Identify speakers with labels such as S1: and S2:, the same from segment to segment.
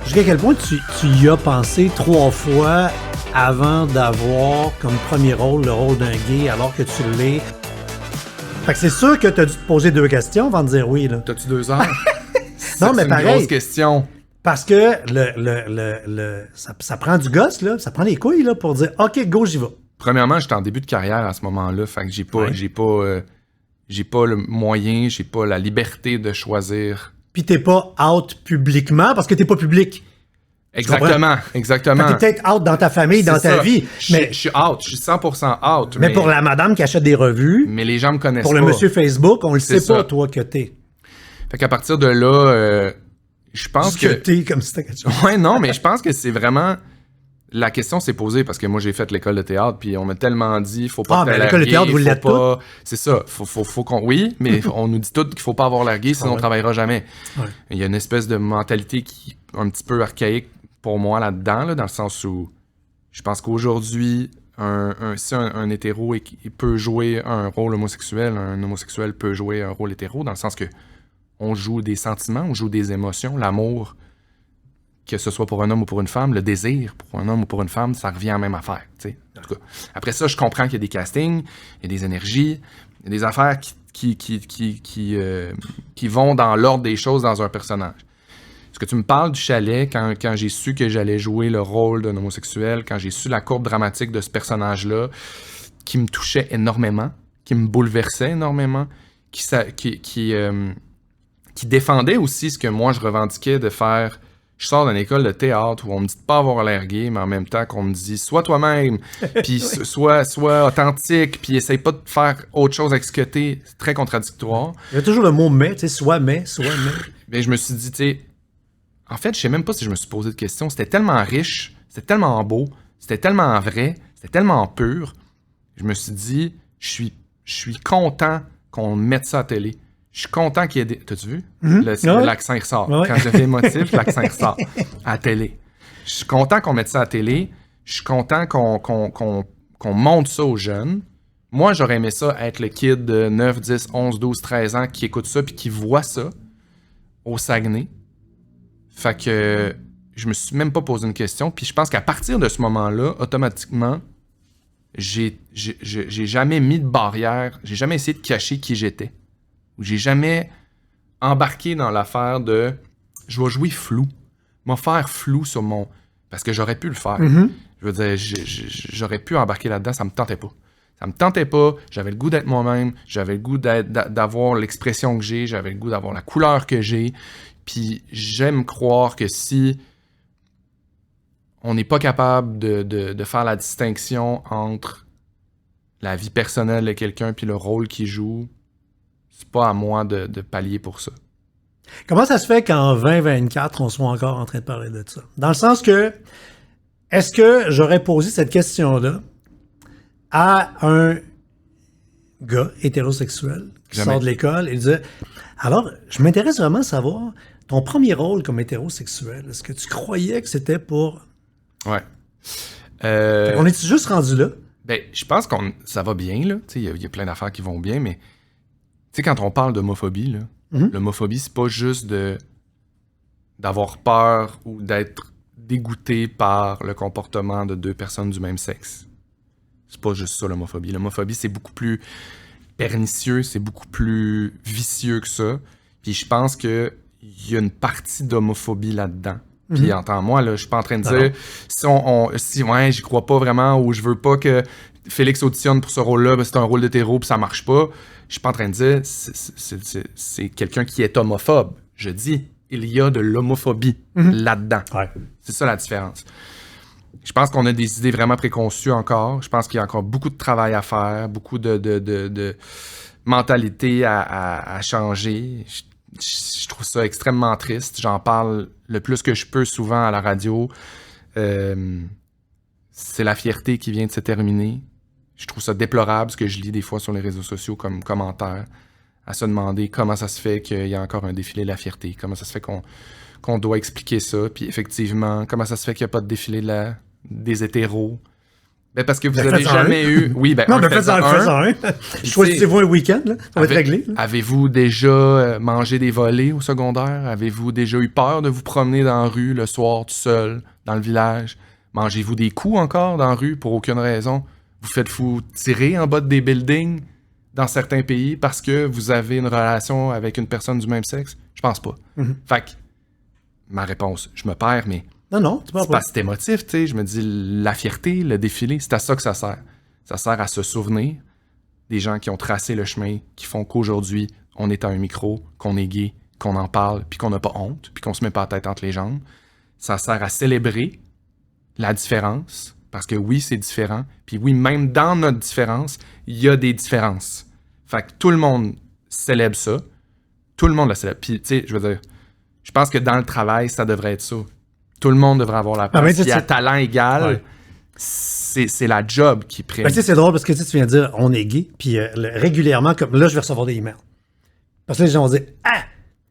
S1: Jusqu'à quel point tu y as pensé 3 fois avant d'avoir comme premier rôle le rôle d'un gay alors que tu l'es? Fait que c'est sûr que tu as dû te poser 2 questions avant de dire oui, là.
S2: T'as-tu 2 heures?
S1: Non, mais
S2: c'est
S1: pareil.
S2: une grosse question.
S1: Parce que ça prend du gosse, là. Ça prend les couilles, là, pour dire OK, go, j'y vais.
S2: Premièrement, j'étais en début de carrière à ce moment-là, fait que j'ai pas le moyen, j'ai pas la liberté de choisir.
S1: Puis t'es pas out publiquement parce que t'es pas public.
S2: Exactement.
S1: Fait que t'es peut-être out dans ta famille, dans ta vie. Mais
S2: Je suis out, je suis 100% out.
S1: Mais pour la madame qui achète des revues,
S2: mais les gens me connaissent
S1: pour
S2: pas.
S1: le monsieur Facebook, on le sait
S2: ça.
S1: pas, toi, que t'es.
S2: Fait qu'à partir de là, je pense que...
S1: t'es comme si c'était quelque chose.
S2: Ouais, non, mais je pense que c'est vraiment... La question s'est posée parce que moi, j'ai fait l'école de théâtre, puis on m'a tellement dit, faut pas
S1: mais l'école de théâtre, vous l'êtes
S2: pas... C'est ça, faut qu'on... Oui, mais on nous dit tout qu'il faut pas avoir l'air gay, sinon on travaillera jamais. Ouais. Il y a une espèce de mentalité qui est un petit peu archaïque pour moi là-dedans, là, dans le sens où je pense qu'aujourd'hui, si un hétéro il peut jouer un rôle homosexuel, un homosexuel peut jouer un rôle hétéro, dans le sens que on joue des sentiments, on joue des émotions, l'amour, que ce soit pour un homme ou pour une femme, le désir pour un homme ou pour une femme, ça revient à la même affaire. T'sais. En tout cas, après ça, je comprends qu'il y a des castings, il y a des énergies, il y a des affaires qui vont dans l'ordre des choses dans un personnage. Est-ce que tu me parles du chalet quand j'ai su que j'allais jouer le rôle d'un homosexuel, quand j'ai su la courbe dramatique de ce personnage-là, qui me touchait énormément, qui me bouleversait énormément, qui défendait aussi ce que moi je revendiquais de faire. Je sors d'une école de théâtre où on me dit de pas avoir l'air gay, mais en même temps qu'on me dit sois toi-même, puis sois authentique, puis essaye pas de faire autre chose avec ce que t'es. C'est très contradictoire.
S1: Il y a toujours le mot mais, tu sais, soit mais.
S2: Ben, je me suis dit, tu sais, en fait, je sais même pas si je me suis posé de questions. C'était tellement riche, c'était tellement beau, c'était tellement vrai, c'était tellement pur. Je me suis dit, je suis content qu'on mette ça à télé. Je suis content qu'il y ait des... T'as-tu vu? L'accent, il ressort. Ouais. Quand je deviens émotif, l'accent, il ressort. À la télé. Je suis content qu'on mette ça à la télé. Je suis content qu'on montre ça aux jeunes. Moi, j'aurais aimé ça être le kid de 9, 10, 11, 12, 13 ans qui écoute ça puis qui voit ça au Saguenay. Fait que je me suis même pas posé une question. Puis je pense qu'à partir de ce moment-là, automatiquement, j'ai jamais mis de barrière. J'ai jamais essayé de cacher qui j'étais. J'ai jamais embarqué dans l'affaire de je vais jouer flou. Je vais faire flou sur mon... Parce que j'aurais pu le faire. Mm-hmm. Je veux dire, j'aurais pu embarquer là-dedans, ça me tentait pas. Ça me tentait pas, j'avais le goût d'être moi-même, j'avais le goût d'avoir l'expression que j'ai, j'avais le goût d'avoir la couleur que j'ai. Puis j'aime croire que si on n'est pas capable de faire la distinction entre la vie personnelle de quelqu'un puis le rôle qu'il joue, c'est pas à moi de pallier pour ça.
S1: Comment ça se fait qu'en 2024, on soit encore en train de parler de ça? Dans le sens que, est-ce que j'aurais posé cette question-là à un gars hétérosexuel qui sort de l'école et disait « Alors, je m'intéresse vraiment à savoir, ton premier rôle comme hétérosexuel, est-ce que tu croyais que c'était pour... »
S2: Ouais.
S1: On est juste rendu là?
S2: Ben, je pense que ça va bien, là. Il y a plein d'affaires qui vont bien, mais tu sais, quand on parle d'homophobie, là, l'homophobie, c'est pas juste d'avoir peur ou d'être dégoûté par le comportement de 2 personnes du même sexe. C'est pas juste ça, l'homophobie. L'homophobie, c'est beaucoup plus pernicieux, c'est beaucoup plus vicieux que ça. Puis je pense qu'il y a une partie d'homophobie là-dedans. Puis entends-moi, là, je suis pas en train de dire si j'y crois pas vraiment ou je veux pas que Félix auditionne pour ce rôle-là, ben, c'est un rôle d'hétéro puis ça marche pas. Je suis pas en train de dire c'est quelqu'un qui est homophobe. Je dis, il y a de l'homophobie là-dedans. Ouais. C'est ça la différence. Je pense qu'on a des idées vraiment préconçues encore. Je pense qu'il y a encore beaucoup de travail à faire, beaucoup de mentalité à changer. Je trouve ça extrêmement triste. J'en parle le plus que je peux souvent à la radio. C'est la fierté qui vient de se terminer. Je trouve ça déplorable, ce que je lis des fois sur les réseaux sociaux comme commentaires, à se demander comment ça se fait qu'il y a encore un défilé de la fierté, comment ça se fait qu'on doit expliquer ça, puis effectivement, comment ça se fait qu'il n'y a pas de défilé des hétéros. Ben parce que vous
S1: Ben,
S2: avez
S1: faites-en
S2: jamais eu... Oui, ben
S1: Non, mais faites-en un. Choisissez-vous un week-end, là. Ça va être réglé. Là.
S2: Avez-vous déjà mangé des volets au secondaire? Avez-vous déjà eu peur de vous promener dans la rue le soir tout seul, dans le village? Mangez-vous des coups encore dans la rue pour aucune raison? Vous faites-vous tirer en bas des buildings dans certains pays parce que vous avez une relation avec une personne du même sexe? Je pense pas. Fait que, ma réponse, je me perds, mais
S1: Non, tu parles
S2: c'est
S1: pas.
S2: parce que c'est émotif, tu sais. Je me dis, la fierté, le défilé, c'est à ça que ça sert. Ça sert à se souvenir des gens qui ont tracé le chemin, qui font qu'aujourd'hui, on est à un micro, qu'on est gay, qu'on en parle, puis qu'on n'a pas honte, puis qu'on se met pas la tête entre les jambes. Ça sert à célébrer la différence, parce que oui, c'est différent. Puis oui, même dans notre différence, il y a des différences. Fait que tout le monde célèbre ça. Tout le monde le célèbre. Puis, tu sais, je veux dire, je pense que dans le travail, ça devrait être ça. Tout le monde devrait avoir la place.
S1: mais
S2: S'il y a talent égal,
S1: Ouais.
S2: c'est la job qui prime.
S1: Ben, tu sais, c'est drôle parce que tu viens de dire on est gay, puis régulièrement, comme là, je vais recevoir des emails. Parce que les gens vont dire ah,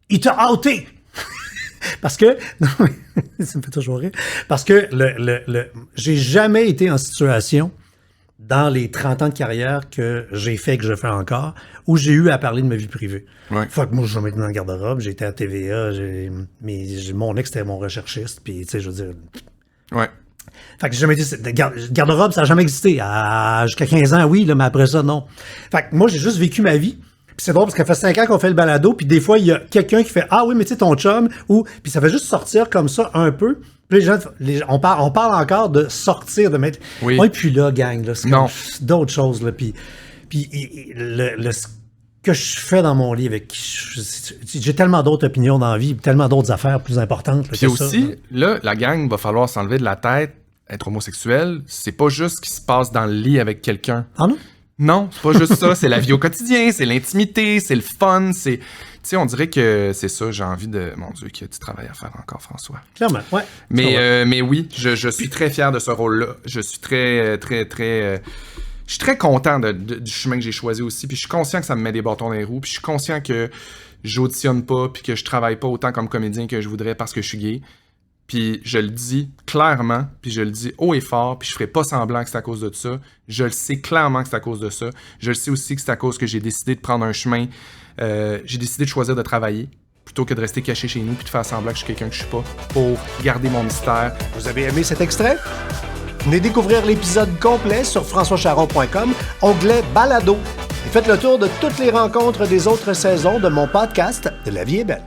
S1: il t'a outé! Parce que, non, mais ça me fait toujours rire. Parce que j'ai jamais été en situation dans les 30 ans de carrière que j'ai fait, que je fais encore, où j'ai eu à parler de ma vie privée.
S2: Ouais.
S1: Fait que moi, je suis jamais été dans le garde-robe, j'ai été à TVA, mon ex était mon recherchiste, puis tu sais, je veux dire.
S2: Ouais.
S1: Fait que j'ai jamais été. Garde-robe, ça n'a jamais existé. Jusqu'à 15 ans, oui, là, mais après ça, non. Fait que moi, j'ai juste vécu ma vie. Puis c'est drôle parce que ça fait 5 ans qu'on fait le balado, puis des fois, il y a quelqu'un qui fait ah oui, mais tu sais, ton chum, ou. Puis ça fait juste sortir comme ça un peu. Puis on parle encore de sortir, de mettre.
S2: Oui.
S1: On est plus là, gang, là. C'est
S2: Non.
S1: comme d'autres choses, là. Puis ce que je fais dans mon lit avec j'ai tellement d'autres opinions dans la vie, tellement d'autres affaires plus importantes. Là,
S2: Puis
S1: que
S2: aussi,
S1: ça.
S2: là, la gang va falloir s'enlever de la tête. Être homosexuel, c'est pas juste ce qui se passe dans le lit avec quelqu'un.
S1: Ah non?
S2: Non, c'est pas juste ça. C'est la vie au quotidien, c'est l'intimité, c'est le fun, c'est... Tu sais, on dirait que c'est ça, j'ai envie de... Mon Dieu, qu'il y a du travail à faire encore, François.
S1: Clairement, ouais.
S2: Mais oui, je suis très fier de ce rôle-là. Je suis très... je suis très content du chemin que j'ai choisi aussi, puis je suis conscient que ça me met des bâtons dans les roues, puis je suis conscient que j'auditionne pas, puis que je travaille pas autant comme comédien que je voudrais parce que je suis gay. Puis je le dis clairement, puis je le dis haut et fort, puis je ferai pas semblant que c'est à cause de ça. Je le sais clairement que c'est à cause de ça. Je le sais aussi que c'est à cause que j'ai décidé de prendre un chemin. J'ai décidé de choisir de travailler plutôt que de rester caché chez nous puis de faire semblant que je suis quelqu'un que je suis pas pour garder mon mystère.
S3: Vous avez aimé cet extrait? Venez découvrir l'épisode complet sur françoischaron.com, onglet Balado. Et faites le tour de toutes les rencontres des autres saisons de mon podcast « La vie est belle ».